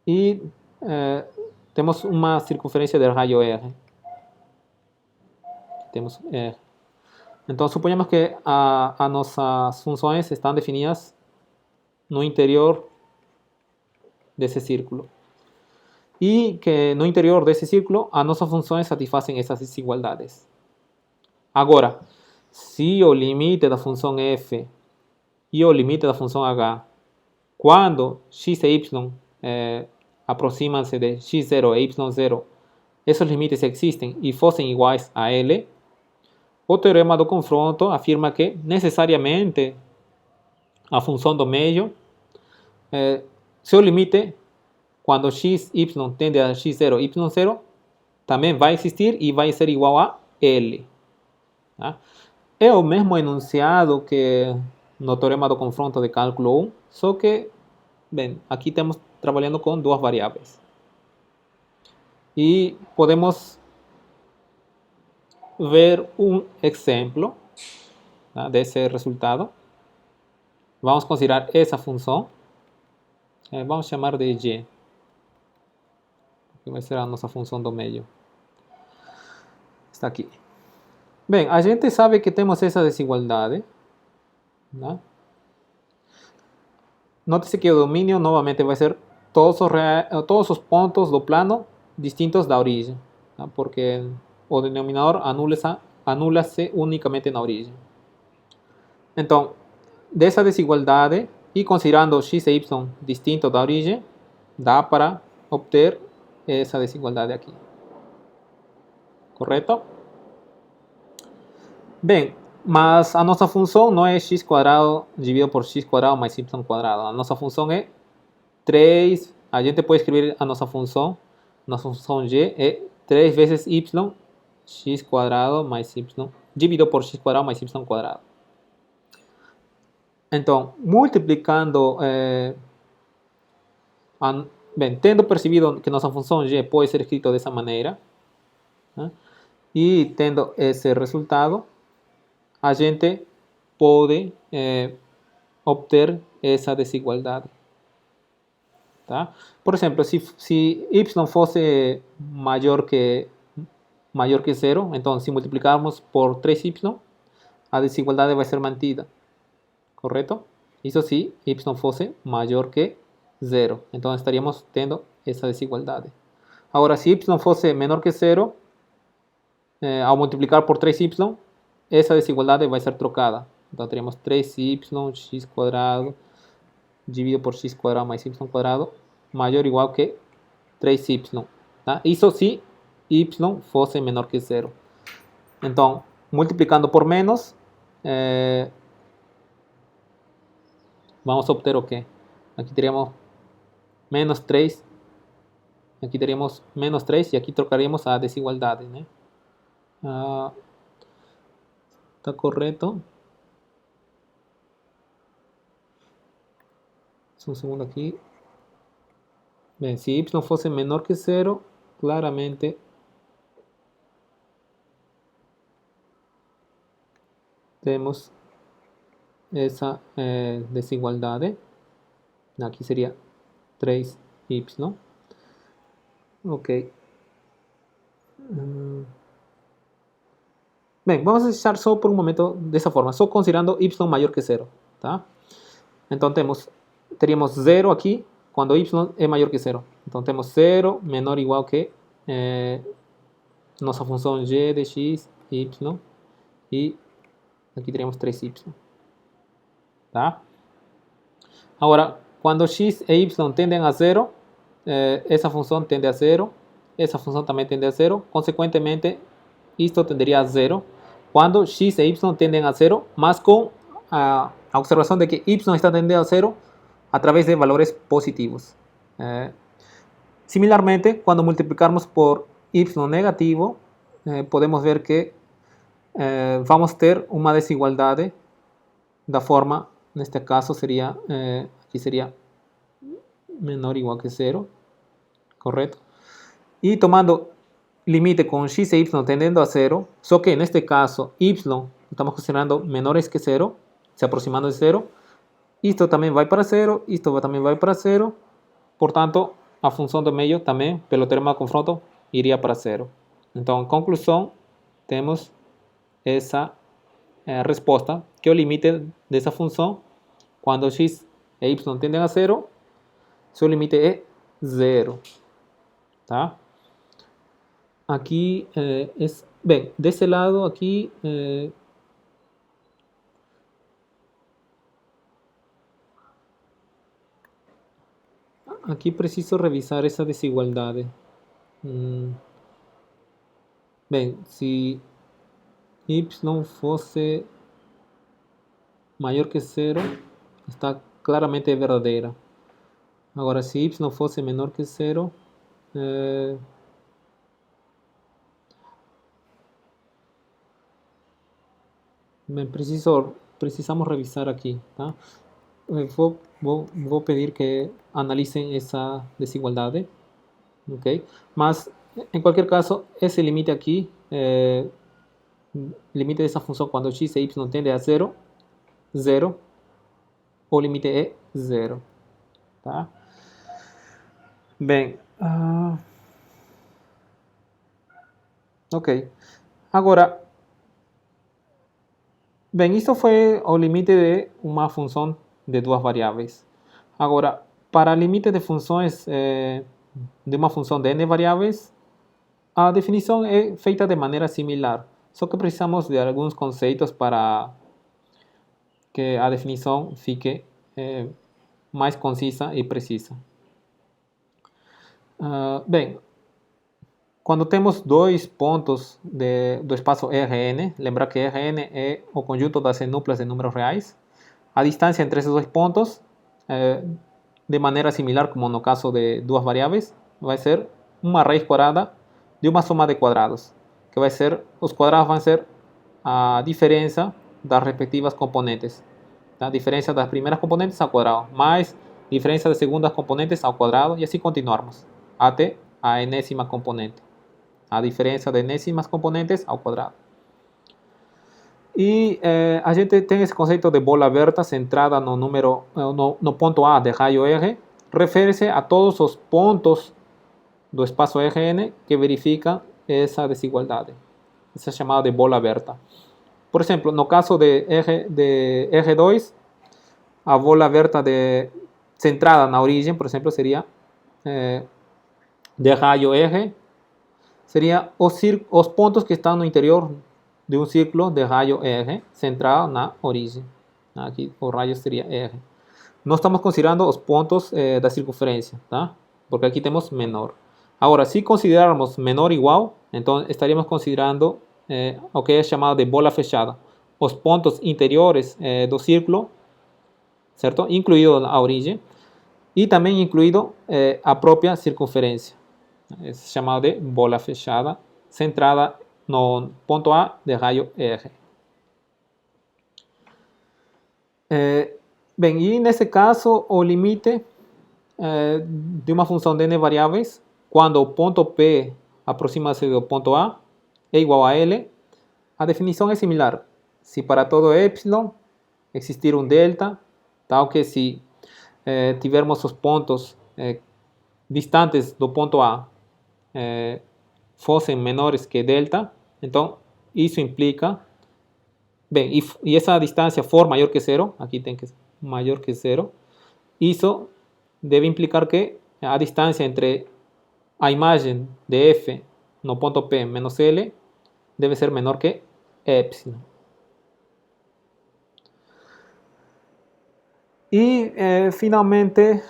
E temos uma circunferência de raio R. Temos R. Então, suponhamos que as nossas funções estão definidas no interior desse círculo. E que no interior desse círculo, as nossas funções satisfazem essas desigualdades. Agora, se o limite da função f e o limite da função h, quando x e y aproximam-se de x0 e y0, esses limites existem e fossem iguais a L, o teorema do confronto afirma que necessariamente a função do meio, seu limite, quando x, y tende a x0, y0, também vai existir e vai ser igual a L. Tá? É o mesmo enunciado que no teorema do confronto de cálculo 1, só que, bem, aqui estamos trabalhando com duas variáveis. E podemos ver um exemplo, tá, desse resultado. Vamos considerar essa função. Vamos chamar de y, que vai ser a nossa função do meio. Está aqui. Bem, a gente sabe que temos essa desigualdade. Né? Note-se que o domínio novamente vai ser todos os pontos do plano distintos da origem, tá? Porque o denominador anula-se unicamente na origem. Então, dessa desigualdade e considerando x e y distintos da origem, dá para obter essa desigualdade aqui. Correto? Bem, mas a nossa função não é x quadrado dividido por x quadrado mais y quadrado. A nossa função é 3. A gente pode escrever a nossa função y é 3 vezes y x quadrado mais y dividido por x quadrado mais y quadrado. Então, multiplicando, bem, tendo percebido que nossa função y pode ser escrita dessa maneira, né? E tendo esse resultado, a gente pode obter essa desigualdade. Tá? Por exemplo, se y fosse maior que 0, então se multiplicarmos por 3y, a desigualdade vai ser mantida. Correto? Isso se y fosse maior que 0. Então estaríamos tendo essa desigualdade. Agora, se y fosse menor que 0, ao multiplicar por 3y, essa desigualdade vai ser trocada. Então teríamos 3y x quadrado dividido por x quadrado mais y quadrado maior ou igual que 3y. Tá? Isso se y fosse menor que 0. Então, multiplicando por menos, vamos obter o quê? Aqui teríamos menos 3. Aqui teríamos menos 3 e aqui trocaríamos a desigualdade. Né? Está correto? Um segundo aqui. Bem, se y fosse menor que 0, claramente temos essa desigualdade. Aqui seria 3y. Ok. Bien, vamos a echar solo por un momento de esa forma, solo considerando y mayor que 0. ¿Tá? Entonces teríamos 0 aquí cuando y es mayor que 0. Entonces tenemos 0 menor o igual que nuestra función y de x, y, y aquí teríamos 3y. ¿Tá? Ahora, cuando x e y tenden a 0, esa función tende a 0, esa función también tende a 0, consecuentemente esto tendería a 0 cuando x e y tienden a 0, más con a observación de que y está tendiendo a 0 a través de valores positivos. Similarmente, cuando multiplicamos por y negativo, podemos ver que vamos a tener una desigualdad de forma, en este caso sería, aquí sería menor o igual que 0, correcto. Y tomando límite con x e y tendiendo a 0, solo que en este caso y estamos considerando menores que 0, se aproximando de 0, esto también va para 0, esto también va para 0, por tanto, a función de medio también, pelo teorema de confronto, iría para 0. Entonces, en conclusión, tenemos esa respuesta que el límite de esa función, cuando x e y tienden a 0, su límite es 0. ¿Tá? Aquí ven, de ese lado aquí aquí preciso revisar esa desigualdad. Ven, si y fuese mayor que 0, está claramente verdadera. Ahora, si y fuese menor que 0, precisamos revisar aquí. ¿Tá? Voy a pedir que analicen esa desigualdad. ¿Okay? Más, en cualquier caso, ese límite aquí, límite de esa función cuando x e y tiende a 0, 0, o límite é 0. Tá? Bem, ok. Agora, bem, isso foi o limite de uma função de duas variáveis. Agora, para limite de funções de uma função de n variáveis, a definição é feita de maneira similar. Só que precisamos de alguns conceitos para que a definição fique mais concisa e precisa. Bem, quando temos dois pontos do espaço Rn, lembrar que Rn é o conjunto das núcleas de números reais, a distância entre esses dois pontos, de maneira similar como no caso de duas variáveis, vai ser uma raiz quadrada de uma soma de quadrados, que vai ser, os quadrados vão ser a diferença das respectivas componentes. A diferença das primeiras componentes ao quadrado, mais diferença das segundas componentes ao quadrado, e assim continuarmos, até a enésima componente. A diferença de enésimas componentes ao quadrado. E a gente tem esse conceito de bola aberta centrada no ponto A de raio R, refere-se a todos os pontos do espaço Rn que verificam essa desigualdade. Isso é chamado de bola aberta. Por exemplo, no caso de R2, a bola aberta centrada na origem, por exemplo, seria de raio R, seria os pontos que estão no interior de um círculo de raio R centrado na origem. Aqui o raio seria R. Não estamos considerando os pontos da circunferência, tá? Porque aqui temos menor. Agora, se considerarmos menor ou igual, então estaríamos considerando o que é chamado de bola fechada. Os pontos interiores do círculo, certo? Incluído a origem, e também incluído a própria circunferência. É chamado de bola fechada, centrada no ponto A de raio R. Bem, e nesse caso, o limite de uma função de n variáveis, quando o ponto P aproxima-se do ponto A, é igual a L, a definição é similar. Se para todo epsilon existir um delta, tal que se tivermos os pontos distantes do ponto A fossem menores que delta, então isso implica, bem, e essa distância for maior que zero, aqui tem que ser maior que zero, isso deve implicar que a distância entre a imagem de f no ponto P menos L deve ser menor que epsilon. E, finalmente,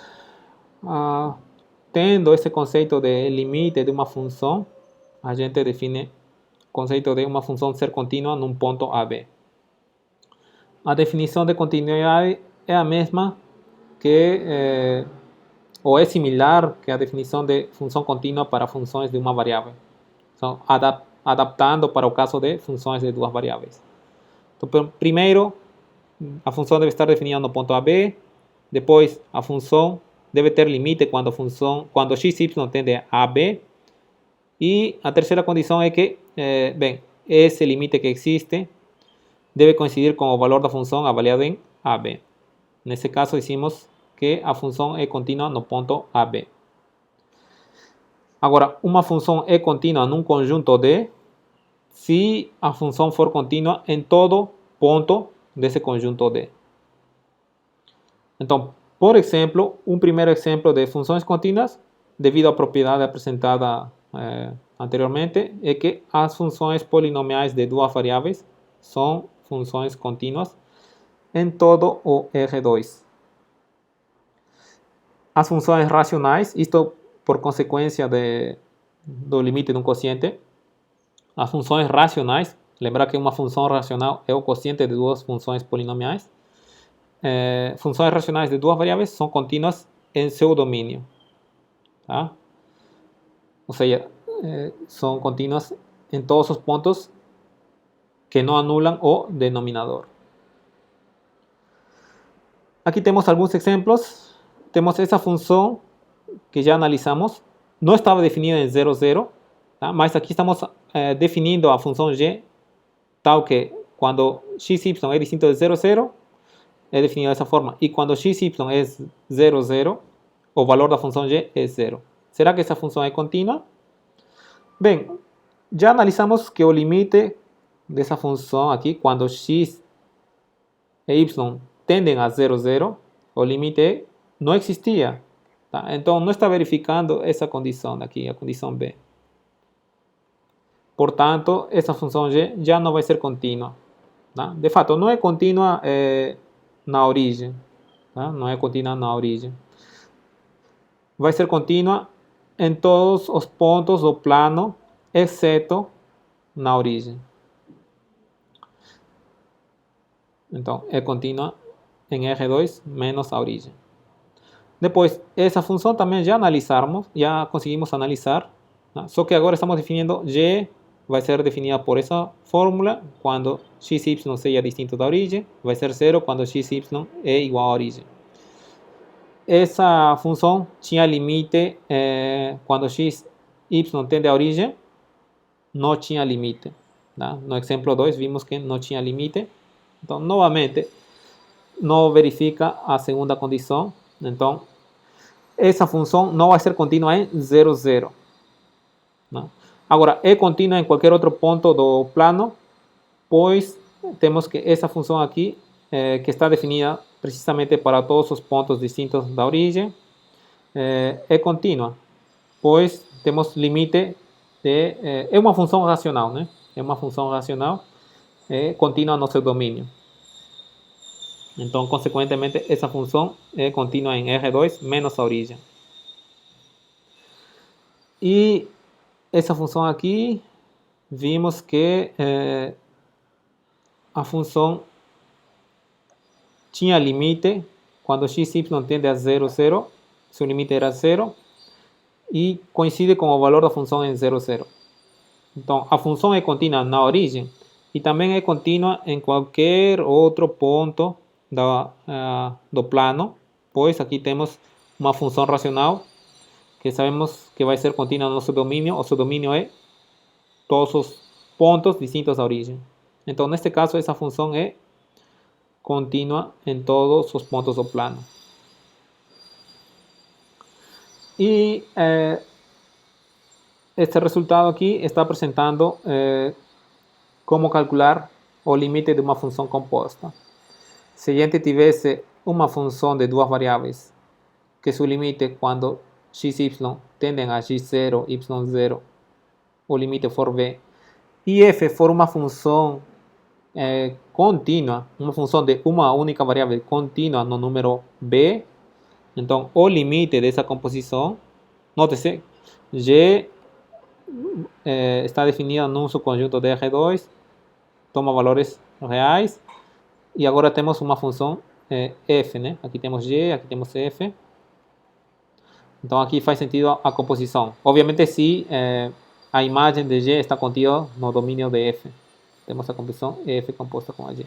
tendo esse conceito de limite de uma função, a gente define o conceito de uma função ser contínua num ponto AB. A definição de continuidade é a mesma que, ou é similar que a definição de função contínua para funções de uma variável. Então, adaptando para o caso de funções de duas variáveis. Então, primeiro, a função deve estar definida no ponto AB. Depois, a função deve ter limite quando x e y tende a B. E a terceira condição é que, bem, esse limite que existe deve coincidir com o valor da função avaliado em AB. Nesse caso, decimos que a função é contínua no ponto AB. Agora, uma função é contínua num conjunto D se a função for contínua em todo ponto desse conjunto D. Então, por exemplo, um primeiro exemplo de funções contínuas, devido à propriedade apresentada anteriormente, é que as funções polinomiais de duas variáveis são funções contínuas em todo o R2. As funções racionais, isto por consequência do limite de um quociente, as funções racionais, lembrar que uma função racional é o quociente de duas funções polinomiais. Funções racionais de duas variáveis são contínuas em seu domínio. Tá? Ou seja, são contínuas em todos os pontos que não anulam o denominador. Aqui temos alguns exemplos. Temos essa função que já analisamos. Não estava definida em 0, 0, tá? Mas aqui estamos definindo a função g tal que quando x, y é distinto de 0, 0, é definido dessa forma. E quando x, y é 0, 0, o valor da função g é 0. Será que essa função é contínua? Bem, já analisamos que o limite dessa função aqui, quando x e y tendem a 0, 0, o limite não existia. Tá? Então, não está verificando essa condição aqui, a condição B. Portanto, essa função g já não vai ser contínua. Tá? De fato, não é contínua na origem. Tá? Não é contínua na origem. Vai ser contínua em todos os pontos do plano, exceto na origem. Então, é contínua em R2 menos a origem. Depois, essa função também já analisamos, já conseguimos analisar. Tá? Só que agora estamos definindo g vai ser definida por essa fórmula quando x e y seja distinto da origem, vai ser 0 quando x e y é igual à origem. Essa função tinha limite quando x e y tende à origem, não tinha limite. Tá? No exemplo 2 vimos que não tinha limite. Então, novamente, não verifica a segunda condição. Então, essa função não vai ser contínua em 0, 0. Não? Agora, é contínua em qualquer outro ponto do plano, pois temos que essa função aqui, que está definida precisamente para todos os pontos distintos da origem, é contínua, pois temos limite de... é uma função racional, né? É uma função racional contínua no seu domínio. Então, consequentemente, essa função é contínua em R2 menos a origem. E essa função aqui, vimos que a função tinha limite quando x e y tende a 0, 0, seu limite era 0, e coincide com o valor da função em 0, 0. Então, a função é contínua na origem e também é contínua em qualquer outro ponto do plano, pois aqui temos uma função racional que sabemos que vai ser contínua no nosso domínio. O seu domínio é todos os pontos distintos da origem. Então, neste caso, essa função é contínua em todos os pontos do plano. E este resultado aqui está apresentando como calcular o limite de uma função composta. Se a gente tivesse uma função de duas variáveis, que seu limite quando x e y tendem a x0, y0, o limite for b, e f for uma função contínua, uma função de uma única variável contínua no número b, então o limite dessa composição, note-se, g está definida num subconjunto de R2, toma valores reais, e agora temos uma função f, né? Aqui temos g, aqui temos f. Então aqui faz sentido a composição. Obviamente se a imagem de g está contida no domínio de f. Temos a composição f composta com a g.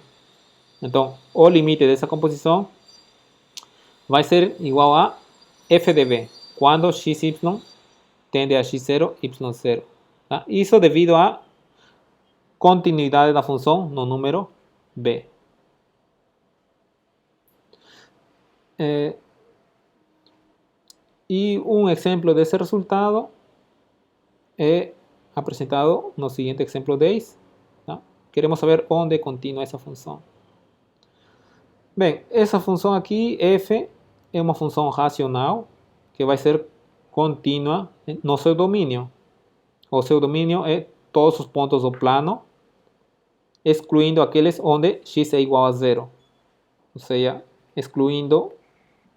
Então o limite dessa composição vai ser igual a f de b, quando xy tende a x0, y0. Tá? Isso devido à continuidade da função no número b. E um exemplo desse resultado é apresentado no seguinte exemplo 10. Tá? Queremos saber onde continua essa função. Bem, essa função aqui, f, é uma função racional que vai ser contínua no seu domínio. O seu domínio é todos os pontos do plano, excluindo aqueles onde x é igual a zero, ou seja, excluindo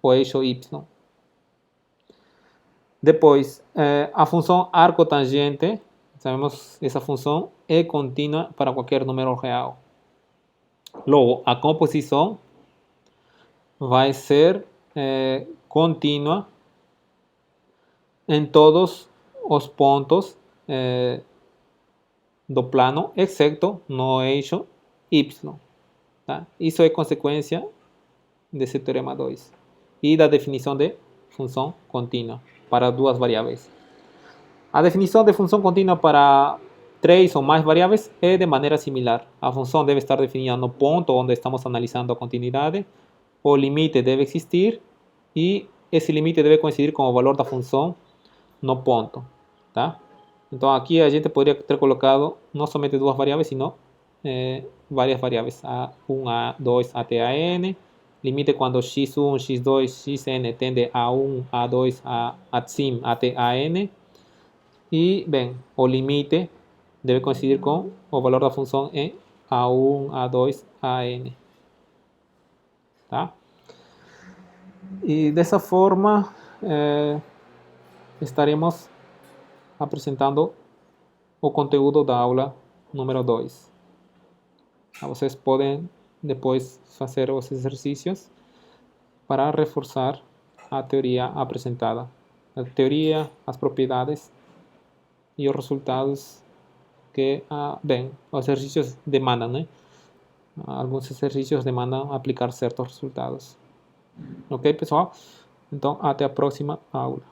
o eixo y. Depois, a função arcotangente, sabemos que essa função é contínua para qualquer número real. Logo, a composição vai ser contínua em todos os pontos do plano, exceto no eixo y. Tá? Isso é consequência desse teorema 2 e da definição de função contínua para duas variáveis. A definição de função contínua para 3 ou mais variáveis é de maneira similar. A função deve estar definida no ponto onde estamos analisando a continuidade, o limite deve existir e esse limite deve coincidir com o valor da função no ponto. Tá? Então aqui a gente poderia ter colocado não somente duas variáveis, sino várias variáveis, a1, a2, até a n, limite quando x1, x2, xn tende a 1, a 2, a sim até a n, e bem, o limite deve coincidir com o valor da função em a1, a2, a n. Tá? E dessa forma estaremos apresentando o conteúdo da aula número 2. Vocês podem depois fazer os exercícios para reforçar a teoria apresentada. A teoria, as propriedades e os resultados que, bem, os exercícios demandam, né? Alguns exercícios demandam aplicar certos resultados. Ok, pessoal? Então, até a próxima aula.